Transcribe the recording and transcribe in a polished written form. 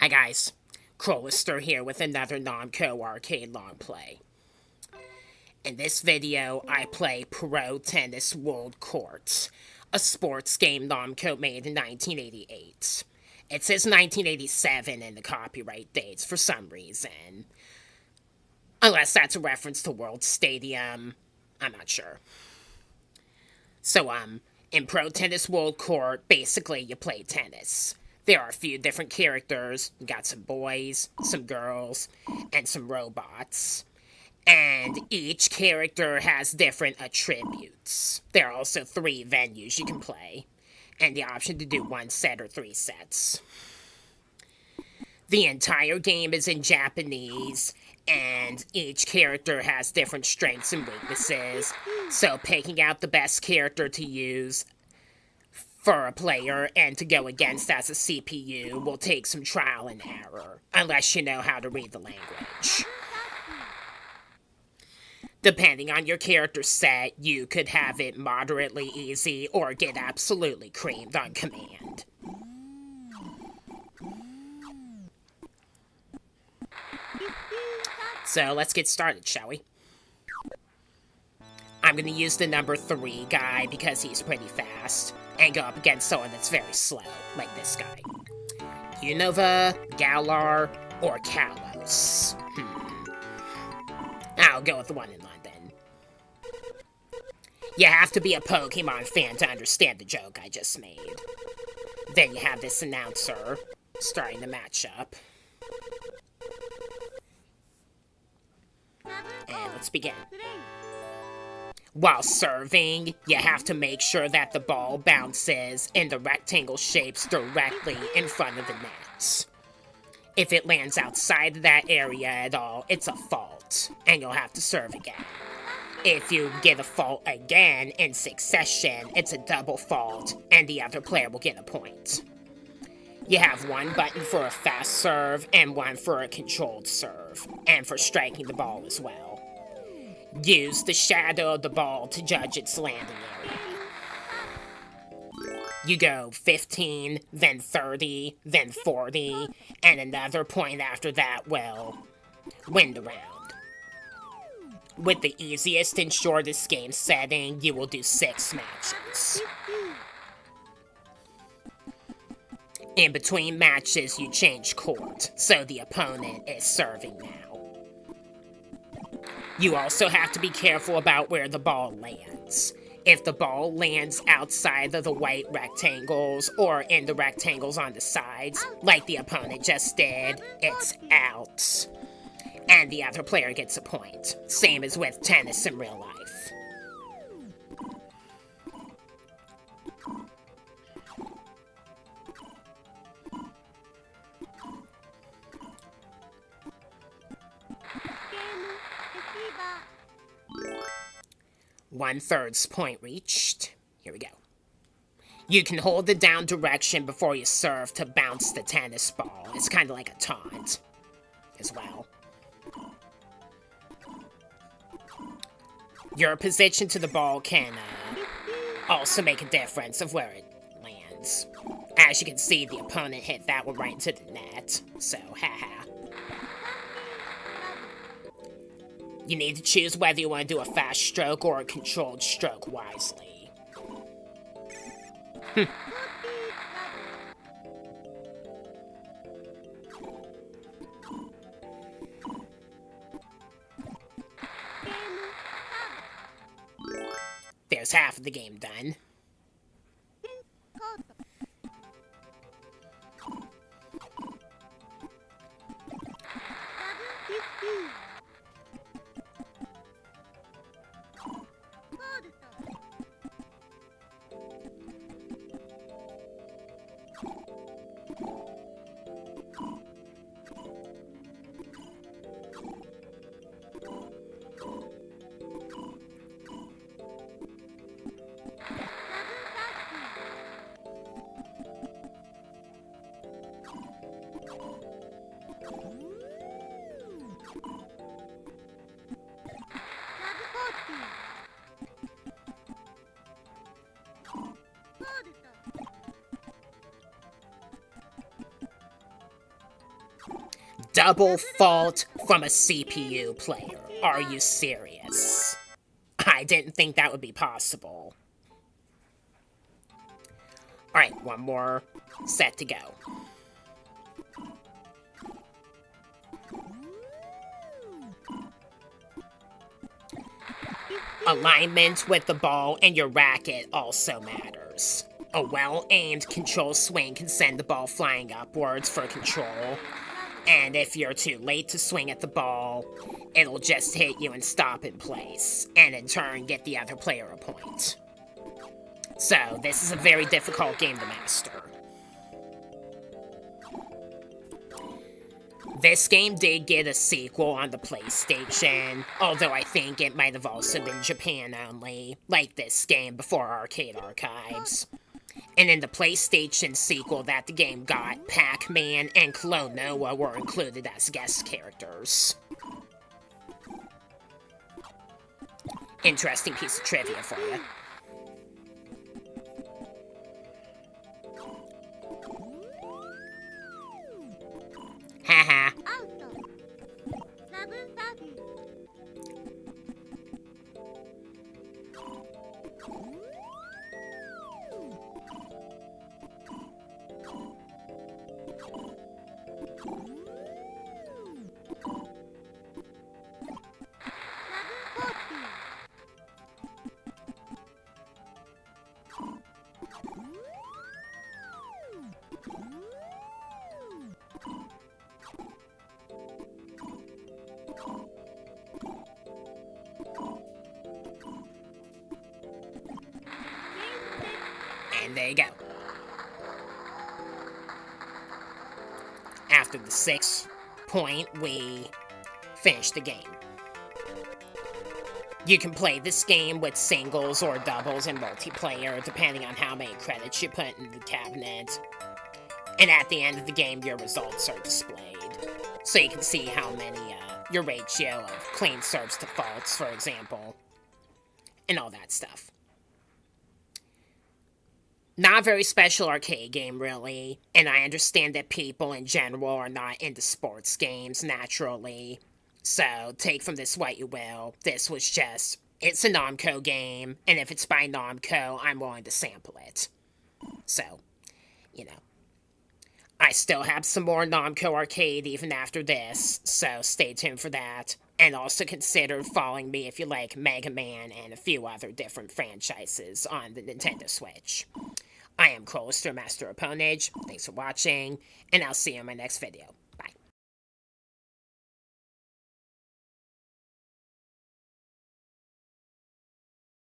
Hi guys, Crowlister here with another Namco arcade long play. In this video, I play Pro Tennis World Court, a sports game Namco made in 1988. It says 1987 in the copyright dates for some reason. Unless that's a reference to World Stadium, I'm not sure. So, in Pro Tennis World Court, basically you play tennis. There are a few different characters. You got some boys, some girls, and some robots. And each character has different attributes. There are also 3 venues you can play, and the option to do 1 set or 3 sets. The entire game is in Japanese, and each character has different strengths and weaknesses, so picking out the best character to use for a player and to go against as a CPU will take some trial and error, unless you know how to read the language. Depending on your character set, you could have it moderately easy or get absolutely creamed on command. So let's get started, shall we? I'm going to use the number 3 guy because he's pretty fast, and go up against someone that's very slow, like this guy. Unova, Galar, or Kalos? I'll go with the one in London. You have to be a Pokemon fan to understand the joke I just made. Then you have this announcer starting the matchup. And let's begin. While serving, you have to make sure that the ball bounces in the rectangle shapes directly in front of the net. If it lands outside of that area at all, it's a fault, and you'll have to serve again. If you get a fault again in succession, it's a double fault, and the other player will get a point. You have 1 button for a fast serve, and 1 for a controlled serve, and for striking the ball as well. Use the shadow of the ball to judge its landing area. You go 15, then 30, then 40, and another point after that will win the round. With the easiest and shortest game setting, you will do 6 matches. In between matches, you change court, so the opponent is serving now. You also have to be careful about where the ball lands. If the ball lands outside of the white rectangles or in the rectangles on the sides, like the opponent just did, it's out. And the other player gets a point. Same as with tennis in real life. One-third's point reached. Here we go. You can hold the down direction before you serve to bounce the tennis ball. It's kind of like a taunt as well. Your position to the ball can also make a difference of where it lands. As you can see, the opponent hit that one right into the net. So, haha. You need to choose whether you want to do a fast stroke or a controlled stroke wisely. There's half of the game done. Double fault from a CPU player. Are you serious? I didn't think that would be possible. Alright, one more set to go. Alignment with the ball and your racket also matters. A well-aimed control swing can send the ball flying upwards for control, and if you're too late to swing at the ball, it'll just hit you and stop in place, and in turn get the other player a point. So, this is a very difficult game to master. This game did get a sequel on the PlayStation, although I think it might have also been Japan only, like this game before Arcade Archives. And in the PlayStation sequel that the game got, Pac-Man and Klonoa were included as guest characters. Interesting piece of trivia for you. Haha. And there you go. After the 6th point, we finish the game. You can play this game with singles or doubles and multiplayer, depending on how many credits you put in the cabinet. And at the end of the game, your results are displayed. So you can see how many, your ratio of clean serves to faults, for example. And all that stuff. Not a very special arcade game, really, and I understand that people in general are not into sports games naturally, so take from this what you will. This was just, it's a Namco game, and if it's by Namco, I'm willing to sample it. So, you know. I still have some more Namco Arcade even after this, so stay tuned for that. And also consider following me if you like Mega Man and a few other different franchises on the Nintendo Switch. I am Crowlister, Master of Ponage. Thanks for watching, and I'll see you in my next video.